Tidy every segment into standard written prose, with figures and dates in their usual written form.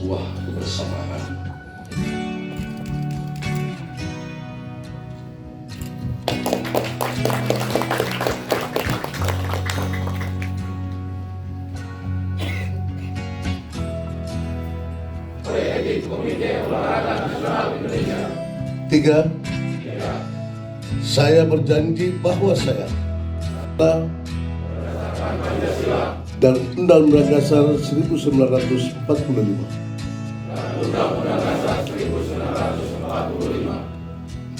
sebuah kebersamaan. Tiga, saya berjanji bahwa saya dan Undang-Undang Dasar 1945.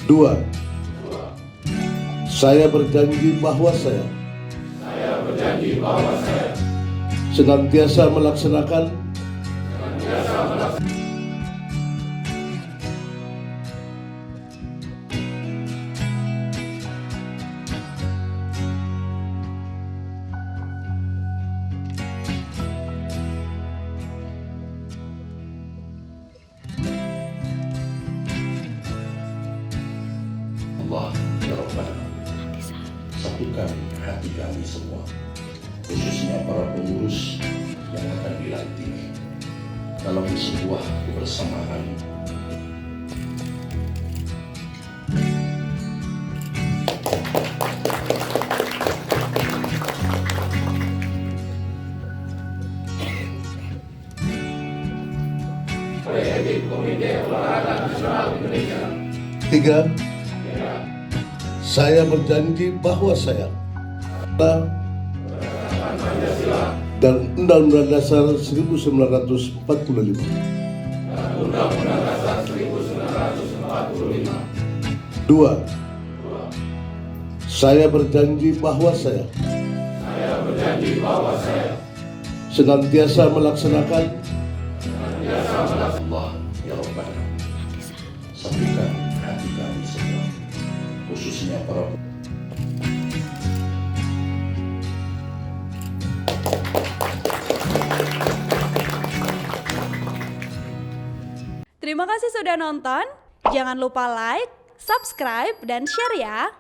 Dua, saya berjanji bahwa saya senantiasa melaksanakan Allah ya Rabbana, satukan hati kami semua, khususnya para pengurus yang akan dilantik dalam sebuah kebersamaan. tiga, saya berjanji bahwa saya dan Undang-Undang Dasar 1945. Dua, saya berjanji bahwa saya senantiasa melaksanakan Allah ya Rabbana, satukan hati kami semua, khususnya para Terima kasih sudah nonton. Jangan lupa like, subscribe, dan share ya.